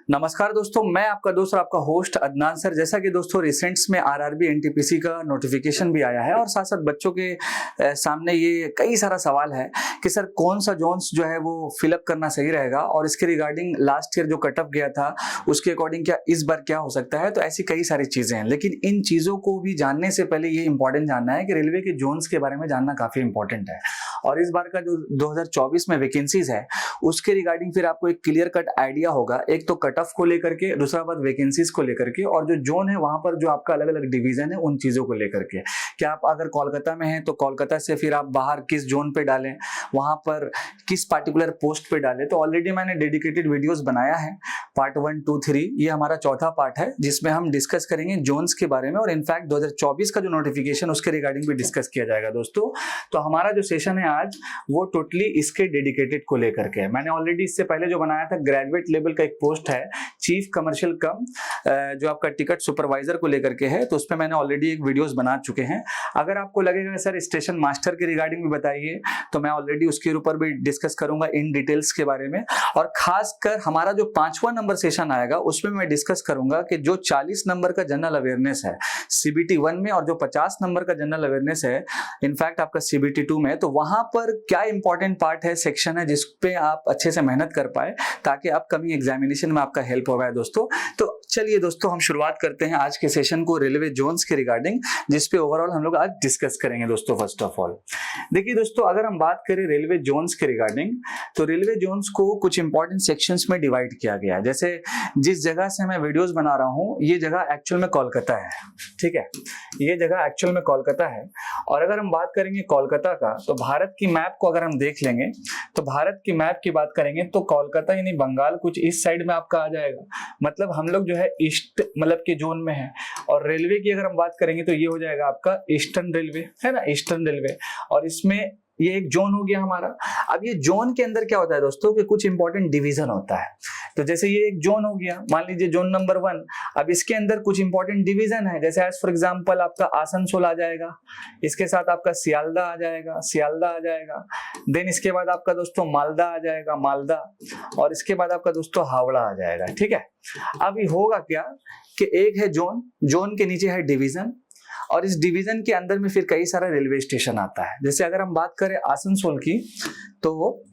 नमस्कार दोस्तों, मैं आपका दोस्त और आपका होस्ट अदनान सर। जैसा कि दोस्तों रिसेंट्स में आरआरबी एनटीपीसी का नोटिफिकेशन भी आया है और साथ साथ बच्चों के सामने ये कई सारा सवाल है कि सर कौन सा जोन्स जो है वो फिलअप करना सही रहेगा और इसके रिगार्डिंग लास्ट ईयर जो कट ऑफ गया था उसके अकॉर्डिंग क्या इस बार क्या हो सकता है। तो ऐसी कई सारी चीज़ें हैं, लेकिन इन चीज़ों को भी जानने से पहले ये इंपॉर्टेंट जानना है कि रेलवे के जोन्स के बारे में जानना काफ़ी इंपॉर्टेंट है। और इस बार का जो 2024 में वैकेंसीज है उसके रिगार्डिंग फिर आपको एक क्लियर कट आइडिया होगा, एक तो कट ऑफ को लेकर के, दूसरा बात वैकेंसीज को लेकर के, और जो जोन है वहां पर जो आपका अलग अलग डिवीजन है उन चीजों को लेकर के। क्या आप अगर कोलकाता में हैं तो कोलकाता से फिर आप बाहर किस जोन पे डालें, वहां पर किस पार्टिकुलर पोस्ट पे डालें। तो ऑलरेडी मैंने डेडिकेटेड वीडियोस बनाया है, पार्ट 1, 2, 3, ये हमारा चौथा पार्ट है जिसमें हम डिस्कस करेंगे जोन्स के बारे में और इनफैक्ट 2024 का जो नोटिफिकेशन उसके रिगार्डिंग भी डिस्कस किया जाएगा दोस्तों। तो हमारा जो सेशन है आज वो टोटली इसके डेडिकेटेड को लेकर के है। मैंने ऑलरेडी इससे पहले जो बनाया था ग्रेजुएट लेवल का एक पोस्ट है, चीफ कमर्शियल कम जो आपका टिकट सुपरवाइजर को लेकर के है, तो उस पर मैंने ऑलरेडी एक वीडियोस बना चुके हैं। अगर आपको लगेगा सर स्टेशन मास्टर के रिगार्डिंग भी बताइए तो मैं ऑलरेडी उसके ऊपर भी डिस्कस करूंगा इन डिटेल्स के बारे में। और खासकर हमारा जो 5वां नंबर सेशन आएगा उसमें मैं डिस्कस करूंगा कि जो 40 नंबर का जनरल अवेयरनेस है CBT 1 में और जो 50 नंबर का जनरल अवेयरनेस है इनफैक्ट आपका CBT 2 में, तो वहां पर क्या इंपॉर्टेंट पार्ट है, सेक्शन है जिस पे आप अच्छे से मेहनत कर पाए ताकि अपकमिंग एग्जामिनेशन में आपका हेल्प हो पाए दोस्तों। तो चलिए दोस्तों हम शुरुआत करते हैं आज के सेशन को रेलवे जोन्स के रिगार्डिंग, जिसपे ओवरऑल हम लोग आज डिस्कस करेंगे दोस्तों। फर्स्ट ऑफ ऑल देखिए दोस्तों, अगर हम बात करें रेलवे जोन्स के रिगार्डिंग तो रेलवे जोन्स को कुछ इंपॉर्टेंट सेक्शंस में डिवाइड किया गया है। जैसे जिस जगह से मैं वीडियोस बना रहा हूँ ये जगह एक्चुअल में कोलकाता है, ठीक है, ये जगह एक्चुअल में कोलकाता है। और अगर हम बात करेंगे कोलकाता का तो भारत की मैप को अगर हम देख लेंगे तो भारत की मैप की बात करेंगे तो कोलकाता यानी बंगाल कुछ इस साइड में आपका आ जाएगा, मतलब हम लोग जो है ईस्ट मतलब के जोन में है। और रेलवे की अगर हम बात करेंगे तो ये हो जाएगा आपका ईस्टर्न रेलवे, है ना, ईस्टर्न रेलवे। और इसमें ये एक जोन हो गया हमारा। अब ये जोन के अंदर क्या होता है दोस्तों कि कुछ इंपॉर्टेंट डिवीजन होता है। तो जैसे ये एक जोन हो गया, मान लीजिए जोन नंबर 1, अब इसके अंदर कुछ इंपॉर्टेंट डिवीजन है, जैसे एज फॉर एग्जांपल आपका आसनसोल आ जाएगा, इसके साथ आपका सियालदा आ जाएगा, सियालदा आ जाएगा, देन इसके बाद आपका दोस्तों मालदा आ जाएगा, मालदा, और इसके बाद आपका दोस्तों हावड़ा आ जाएगा, ठीक है। अब ये होगा क्या कि एक है जोन, जोन के नीचे है डिवीजन, और इस डिवीजन के अंदर में फिर कई सारा रेलवे स्टेशन आता है। जैसे अगर हम बात करें आसनसोल की तो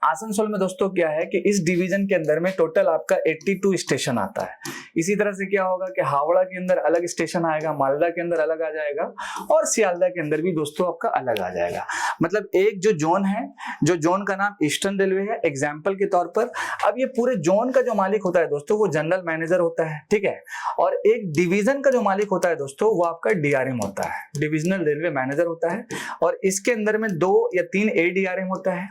आसनसोल में दोस्तों क्या है कि इस डिवीजन के अंदर में टोटल आपका 82 स्टेशन आता है। इसी तरह से क्या होगा कि हावड़ा के अंदर अलग स्टेशन आएगा, मालदा के अंदर अलग आ जाएगा और सियालदा के अंदर भी दोस्तों आपका अलग आ जाएगा। मतलब एक जो जोन है, जो जोन का नाम ईस्टर्न रेलवे है एग्जाम्पल के तौर पर, अब ये पूरे जोन का जो मालिक होता है दोस्तों वो जनरल मैनेजर होता है, ठीक है। और एक डिवीजन का जो मालिक होता है दोस्तों वो आपका DRM होता है, डिविजनल रेलवे मैनेजर होता है। और इसके अंदर में 2 या 3 ADRM होता है,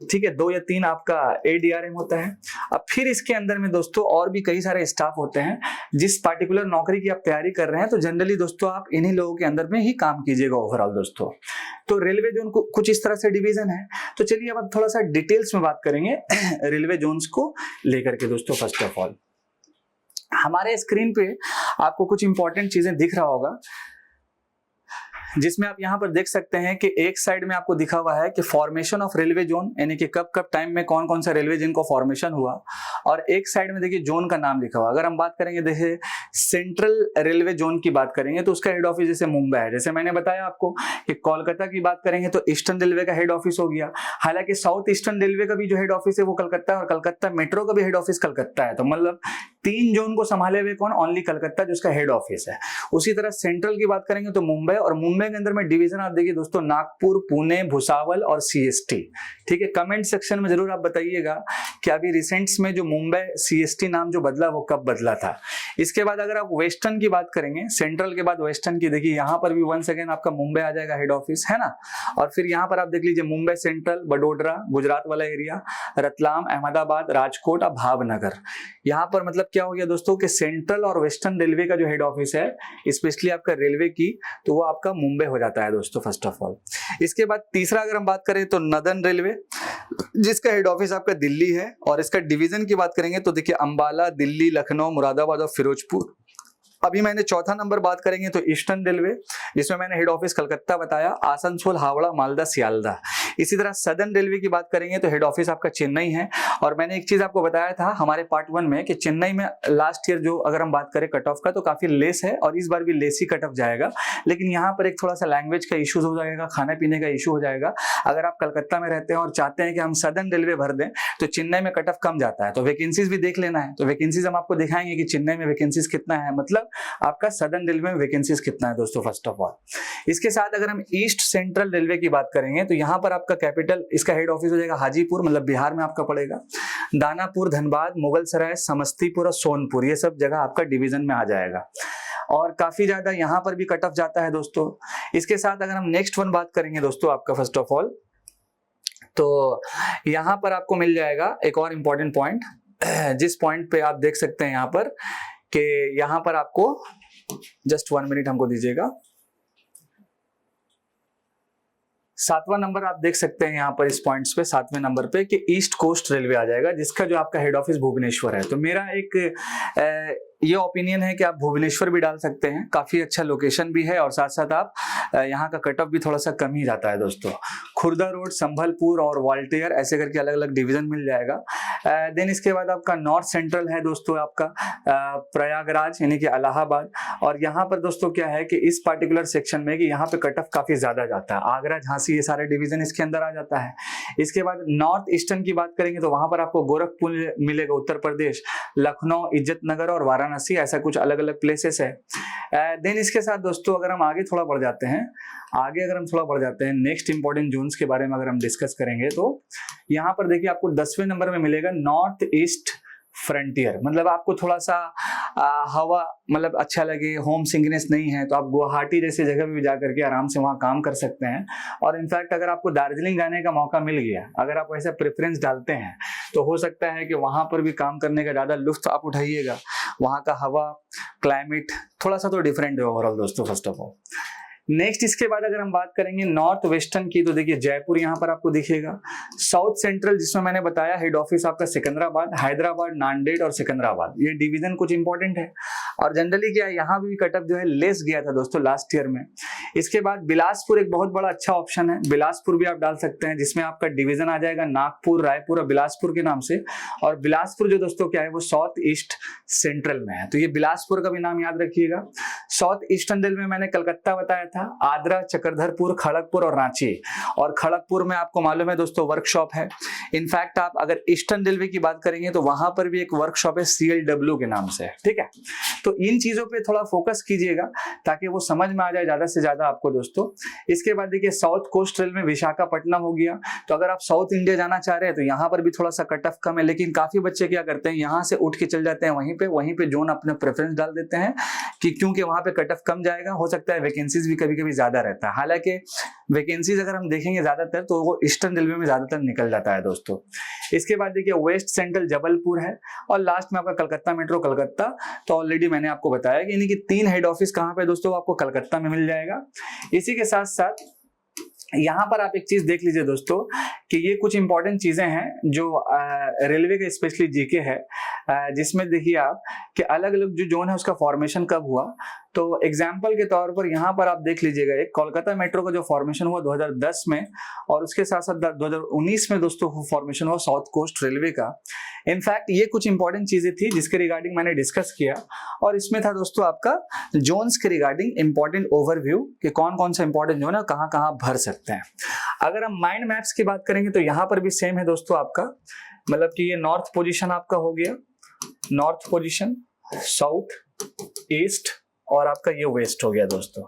ठीक है, 2 या 3 आपका ADRM होता है। अब फिर इसके अंदर में दोस्तों और भी कई सारे स्टाफ होते हैं। जिस पार्टिकुलर नौकरी की आप तैयारी कर रहे हैं तो जनरली दोस्तों आप इन्हीं लोगों के अंदर में ही काम कीजिएगा ओवरऑल दोस्तों। तो रेलवे जोन को कुछ इस तरह से डिवीजन है। तो चलिए अब थोड़ा सा डिटेल्स में बात करेंगे रेलवे जोन्स को लेकर के दोस्तों। फर्स्ट ऑफ ऑल हमारे स्क्रीन पे आपको कुछ इंपॉर्टेंट चीजें दिख रहा होगा, जिसमें आप यहां पर देख सकते हैं कि एक साइड में आपको दिखा हुआ है कि फॉर्मेशन ऑफ रेलवे जोन, यानी कि कब कब टाइम में कौन कौन सा रेलवे जोन को फॉर्मेशन हुआ, और एक साइड में देखिए जोन का नाम लिखा हुआ। अगर हम बात करेंगे देखिए सेंट्रल रेलवे जोन की बात करेंगे तो उसका हेड ऑफिस जैसे मुंबई है। जैसे मैंने बताया आपको कि कोलकाता की बात करेंगे तो ईस्टर्न रेलवे का हेड ऑफिस हो गया। हालांकि साउथ ईस्टर्न रेलवे का भी जो हेड ऑफिस है वो कलकत्ता है और कलकत्ता मेट्रो का भी हेड ऑफिस कलकत्ता है। तो मतलब 3 जोन को संभाले हुए कौन, ओनली कलकत्ता जो उसका हेड ऑफिस है। उसी तरह सेंट्रल की बात करेंगे तो मुंबई, और मुंबई के अंदर में डिवीजन आप देखिए दोस्तों नागपुर, पुणे, भुसावल और CST, ठीक है। कमेंट सेक्शन में जरूर आप बताइएगा कि अभी रिसेंट्स में जो मुंबई CST नाम जो बदला वो कब बदला था। इसके बाद अगर आप वेस्टर्न की बात करेंगे, सेंट्रल के बाद वेस्टर्न की, देखिए यहाँ पर भी वंस अगेन आपका मुंबई आ जाएगा हेड ऑफिस, है ना। और फिर यहाँ पर आप देख लीजिए मुंबई सेंट्रल, बडोदरा गुजरात वाला एरिया, रतलाम, अहमदाबाद, राजकोट और भावनगर। यहाँ पर मतलब क्या हो गया दोस्तों कि सेंट्रल और वेस्टर्न रेलवे का जो हेड ऑफिस है स्पेशली आपका रेलवे की, तो वो आपका मुंबई हो जाता है दोस्तों फर्स्ट ऑफ ऑल। इसके बाद तीसरा अगर हम बात करें तो नदर्न रेलवे, जिसका हेड ऑफिस आपका दिल्ली है, और इसका डिवीजन की बात करेंगे तो देखिए अंबाला, दिल्ली, लखनऊ, मुरादाबाद और फिरोजपुर अभी मैंने चौथा नंबर बात करेंगे तो ईस्टर्न रेलवे, जिसमें मैंने हेड ऑफिस कलकत्ता बताया, आसनसोल, हावड़ा, मालदा, सियालदा। इसी तरह सदर्न रेलवे की बात करेंगे तो हेड ऑफिस आपका चेन्नई है। और मैंने एक चीज आपको बताया था हमारे पार्ट 1 में कि चेन्नई में लास्ट ईयर जो अगर हम बात करें कट ऑफ का तो काफी लेस है और इस बार भी लेस ही कट ऑफ जाएगा, लेकिन यहाँ पर एक थोड़ा सा लैंग्वेज का इशू हो जाएगा, खाने पीने का इशू हो जाएगा। अगर आप कलकत्ता में रहते हैं और चाहते हैं कि हम सदर्न रेलवे भर दें तो चेन्नई में कट ऑफ कम जाता है, तो वैकेंसीज भी देख लेना है। तो वैकेंसीज हम आपको दिखाएंगे कि चेन्नई में वैकेंसीज कितना है, मतलब आपका सदर्न रेलवे में वैकेंसीज कितना है दोस्तों फर्स्ट ऑफ ऑल। इसके साथ अगर हम ईस्ट सेंट्रल रेलवे की बात करेंगे तो यहाँ पर आपका कैपिटल, इसका हेड ऑफिस हो जाएगा हाजीपुर, मतलब बिहार में आपका पड़ेगा। दानापुर, धनबाद, मुगलसराय, समस्तीपुर और सोनपुर, ये सब जगह आपका डिवीजन में आ जाएगा और काफी ज्यादा यहाँ पर भी कट ऑफ जाता है दोस्तों। इसके साथ अगर हम नेक्स्ट वन बात करेंगे दोस्तों आपका फर्स्ट ऑफ ऑल, तो यहाँ पर आपको मिल जाएगा एक और इम्पोर्टेंट पॉइंट, जिस पॉइंट पे आप देख सकते हैं यहाँ पर कि यहाँ पर आपको जस्ट 1 मिनट हमको दीजिएगा। 7वां नंबर आप देख सकते हैं यहाँ पर इस पॉइंट्स पे, 7वें नंबर पे कि ईस्ट कोस्ट रेलवे आ जाएगा, जिसका जो आपका हेड ऑफिस भुवनेश्वर है। तो मेरा एक ये ओपिनियन है कि आप भुवनेश्वर भी डाल सकते हैं, काफी अच्छा लोकेशन भी है और साथ साथ आप यहाँ का कट ऑफ भी थोड़ा सा कम ही जाता है दोस्तों। खुर्दा रोड, संभलपुर और वाल्टेयर ऐसे करके अलग अलग डिवीजन मिल जाएगा। देन इसके बाद आपका नॉर्थ सेंट्रल है दोस्तों आपका प्रयागराज यानी कि इलाहाबाद। और यहाँ पर दोस्तों क्या है कि इस पर्टिकुलर सेक्शन में कि यहाँ पे कट ऑफ काफी ज्यादा जाता है, आगरा, झांसी, ये सारे डिवीजन इसके अंदर आ जाता है। इसके बाद नॉर्थ ईस्टर्न की बात करेंगे तो वहां पर आपको गोरखपुर मिलेगा, उत्तर प्रदेश, लखनऊ, इज्जतनगर और वाराणसी, ऐसा कुछ अलग अलग प्लेसेस है। देन इसके साथ दोस्तों अगर हम आगे थोड़ा बढ़ जाते हैं, नेक्स्ट इंपॉर्टेंट जोन्स के बारे में अगर हम डिस्कस करेंगे तो यहाँ पर देखिए आपको 10वें नंबर में मिलेगा नॉर्थ ईस्ट फ्रंटियर, मतलब आपको थोड़ा सा हवा मतलब अच्छा लगे, होम सिकनेस नहीं है तो आप गुवाहाटी जैसी जगह भी जाकर के आराम से वहाँ काम कर सकते हैं। और इनफैक्ट अगर आपको दार्जिलिंग जाने का मौका मिल गया, अगर आप ऐसा प्रेफरेंस डालते हैं तो हो सकता है कि वहाँ पर भी काम करने का ज़्यादा लुत्फ आप उठाइएगा। वहाँ का हवा, क्लाइमेट थोड़ा सा तो डिफरेंट है ओवरऑल दोस्तों फर्स्ट ऑफ ऑल। नेक्स्ट इसके बाद अगर हम बात करेंगे नॉर्थ वेस्टर्न की तो देखिए जयपुर यहाँ पर आपको दिखेगा। साउथ सेंट्रल जिसमें मैंने बताया हेड ऑफिस आपका सिकंदराबाद, हैदराबाद, नांदेड़ और सिकंदराबाद, ये डिवीजन कुछ इंपॉर्टेंट है। और जनरली क्या है यहाँ भी कटअप जो है लेस गया था दोस्तों लास्ट ईयर में। इसके बाद बिलासपुर एक बहुत बड़ा अच्छा ऑप्शन है, बिलासपुर भी आप डाल सकते हैं, जिसमें आपका डिवीजन आ जाएगा नागपुर, रायपुर और बिलासपुर के नाम से। और बिलासपुर जो दोस्तों क्या है वो साउथ ईस्ट सेंट्रल में है, तो ये बिलासपुर का भी नाम याद रखिएगा। साउथ ईस्टर्न रेल में मैंने कलकत्ता बताया था, आगरा, चक्रधरपुर, खड़गपुर और रांची। और खड़गपुर में आपको मालूम है दोस्तों वर्कशॉप है। इनफैक्ट आप अगर ईस्टर्न रेलवे की बात करेंगे तो वहां पर भी एक वर्कशॉप है CLW के नाम से, ठीक है। तो इन चीजों पे थोड़ा फोकस कीजिएगा ताकि वो समझ में आ जाए ज्यादा से ज्यादा आपको दोस्तों। इसके बाद देखिए साउथ कोस्ट रेल में विशाखापट्टनम हो गया, तो अगर आप साउथ इंडिया जाना चाह रहे हैं तो यहाँ पर भी थोड़ा सा कट ऑफ कम है, लेकिन काफी बच्चे क्या करते हैं यहाँ से उठ के चल जाते हैं वहीं पे जोन अपना प्रेफरेंस डाल देते हैं कि क्योंकि वहां पे कट ऑफ कम जाएगा, हो सकता है वैकेंसीज भी कभी कभी ज्यादा रहता है। हालांकि वैकेंसीज अगर हम देखेंगे ज्यादातर तो वो ईस्टर्न रेलवे में ज्यादातर निकल जाता है दोस्तों। इसके बाद देखिए वेस्ट सेंट्रल जबलपुर है और लास्ट में आपका कलकत्ता मेट्रो कलकत्ता। तो ऑलरेडी मैंने आपको बताया कि यानी कि 3 हेड ऑफिस कहाँ पे दोस्तों आपको कलकत्ता में मिल जाएगा। इसी के साथ साथ यहाँ पर आप एक चीज देख लीजिए दोस्तों कि ये कुछ इंपॉर्टेंट चीजें हैं जो रेलवे का स्पेशली जीके है, जिसमें देखिए आप कि अलग अलग जो जोन है उसका फॉर्मेशन कब हुआ। तो एग्जाम्पल के तौर पर यहाँ पर आप देख लीजिएगा, एक कोलकाता मेट्रो का जो फॉर्मेशन हुआ 2010 में और उसके साथ साथ 2019 में दोस्तों फॉर्मेशन हुआ साउथ कोस्ट रेलवे का। इनफैक्ट ये कुछ इंपॉर्टेंट चीजें थी जिसके रिगार्डिंग मैंने डिस्कस किया और इसमें था दोस्तों आपका जोन्स के रिगार्डिंग इंपॉर्टेंट ओवरव्यू कि कौन कौन सा इंपॉर्टेंट जोन है, कहाँ कहाँ भर सकते हैं। अगर हम माइंड मैप्स की बात करेंगे तो यहाँ पर भी सेम है दोस्तों आपका, मतलब कि ये नॉर्थ पोजीशन आपका हो गया, नॉर्थ पोजीशन, साउथ, ईस्ट और आपका ये वेस्ट हो गया दोस्तों।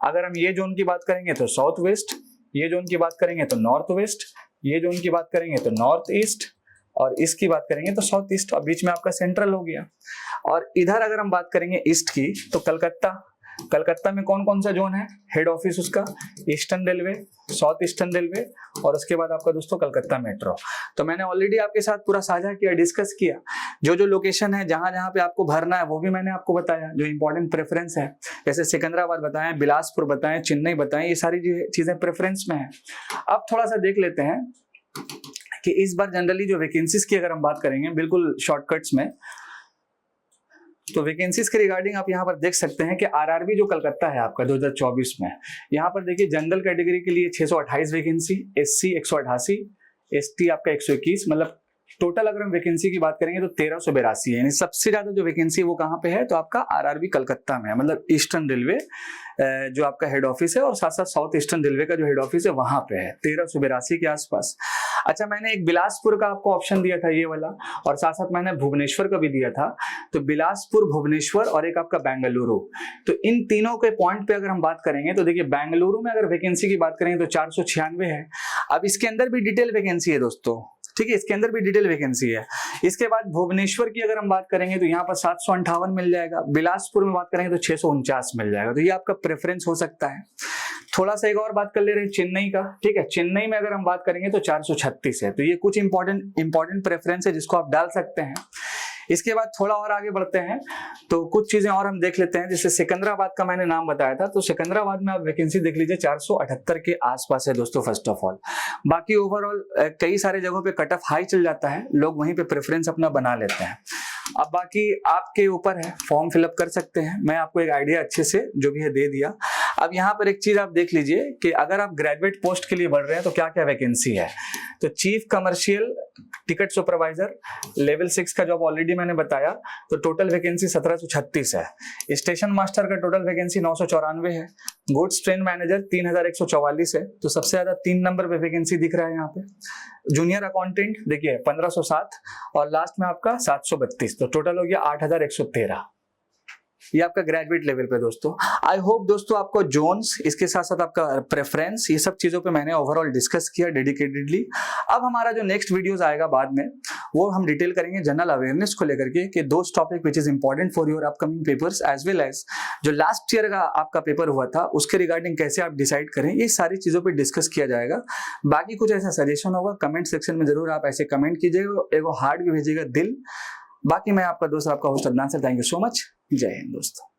अगर हम ये जोन की बात करेंगे तो साउथ वेस्ट, ये जोन की बात करेंगे तो नॉर्थ वेस्ट, ये जोन की बात करेंगे तो नॉर्थ ईस्ट और इसकी बात करेंगे तो साउथ ईस्ट और बीच में आपका सेंट्रल हो गया। और इधर अगर हम बात करेंगे ईस्ट की तो कलकत्ता में कौन कौन सा जोन है, हेड ऑफिस उसका eastern railway, south eastern railway और उसके बाद आपका दोस्तों कलकत्ता मेट्रो। तो मैंने ऑलरेडी आपके साथ पूरा साझा किया, डिस्कस किया, जो जो लोकेशन है जहां जहां पे आपको भरना है वो भी मैंने आपको बताया, जो इंपॉर्टेंट प्रेफरेंस है, जैसे सिकंदराबाद बताएं, बिलासपुर बताएं, चेन्नई बताएं, ये सारी चीजें प्रेफरेंस में है। अब थोड़ा सा देख लेते हैं कि इस बार जनरली जो वैकेंसीज की अगर हम बात करेंगे बिल्कुल शॉर्टकट्स में, तो वैकेंसीज के रिगार्डिंग आप यहाँ पर देख सकते हैं कि आरआरबी जो कलकत्ता है आपका 2024 में, यहाँ पर देखिए जनरल कैटेगरी के लिए 628 वैकेंसी, एससी 188, एसटी आपका 121, मतलब टोटल अगर हम वैकेंसी की बात करेंगे तो 1382 है। यानी सबसे ज्यादा जो वैकेंसी है वो कहाँ पे है, तो आपका आरआरबी कलकत्ता में है, मतलब ईस्टर्न रेलवे जो आपका हेड ऑफिस है और साथ साथ साउथ ईस्टर्न रेलवे का जो हेड ऑफिस है वहां पे है, 1382 के आसपास। अच्छा, मैंने एक बिलासपुर का आपको ऑप्शन दिया था ये वाला, और साथ साथ मैंने भुवनेश्वर का भी दिया था। तो बिलासपुर, भुवनेश्वर और एक आपका बेंगलुरु, तो इन तीनों के पॉइंट पे अगर हम बात करेंगे तो देखिए बेंगलुरु में अगर वैकेंसी की बात करेंगे तो 496 है। अब इसके अंदर भी डिटेल वैकेंसी है दोस्तों, ठीक है, इसके अंदर भी डिटेल वैकेंसी है। इसके बाद भुवनेश्वर की अगर हम बात करेंगे तो यहाँ पर 758 मिल जाएगा, बिलासपुर में बात करेंगे तो 649 मिल जाएगा। तो ये आपका प्रेफरेंस हो सकता है। थोड़ा सा एक और बात कर ले रहे हैं चेन्नई का, ठीक है, चेन्नई में अगर हम बात करेंगे तो 436 है। तो ये कुछ इंपॉर्टेंट प्रेफरेंस है जिसको आप डाल सकते हैं। इसके बाद थोड़ा और आगे बढ़ते हैं तो कुछ चीजें और हम देख लेते हैं। जैसे सिकंदराबाद का मैंने नाम बताया था, तो सिकंदराबाद में आप वैकेंसी देख लीजिए 478 के आसपास है दोस्तों फर्स्ट ऑफ ऑल। बाकी ओवरऑल कई सारे जगहों पे कट ऑफ हाई चल जाता है, लोग वहीं पे प्रेफरेंस अपना बना लेते हैं। अब बाकी आपके ऊपर है, फॉर्म फिलअप कर सकते हैं। मैं आपको एक आइडिया अच्छे से जो भी है दे दिया। अब यहाँ पर एक चीज आप देख लीजिए कि अगर आप ग्रेजुएट पोस्ट के लिए बढ़ रहे हैं तो क्या क्या वैकेंसी है। तो chief commercial ticket supervisor level 6 का जॉब ऑलरेडी मैंने बताया, तो टोटल वैकेंसी 1736 है। स्टेशन मास्टर का टोटल वैकेंसी 994 है। गुड्स ट्रेन मैनेजर 3144 है, तो सबसे ज्यादा 3 नंबर पे वैकेंसी दिख रहा है यहाँ पे। जूनियर अकाउंटेंट देखिए 1507 और लास्ट में आपका 732, तो टोटल हो गया 8113। ये आपका ग्रेजुएट लेवल पे दोस्तों। आई होप दोस्तों आपको जोन्स, इसके साथ साथ आपका प्रेफरेंस, ये सब चीजों पे मैंने ओवरऑल डिस्कस किया डेडिकेटेडली। अब हमारा जो नेक्स्ट वीडियोस आएगा बाद में, वो हम डिटेल करेंगे जनरल अवेयरनेस को लेकर के कि दोस्त topic which is important for your upcoming papers as well as जो लास्ट ईयर का आपका पेपर हुआ था उसके रिगार्डिंग कैसे आप डिसाइड करें, ये सारी चीजों पर डिस्कस किया जाएगा। बाकी कुछ ऐसा सजेशन होगा कमेंट सेक्शन में जरूर आप ऐसे कमेंट कीजिएगा, एगो हार्ट भी भेजिएगा दिल। बाकी मैं आपका दोस्त, आपका host Adnan sir, thank you so much. जय हिंद दोस्तों।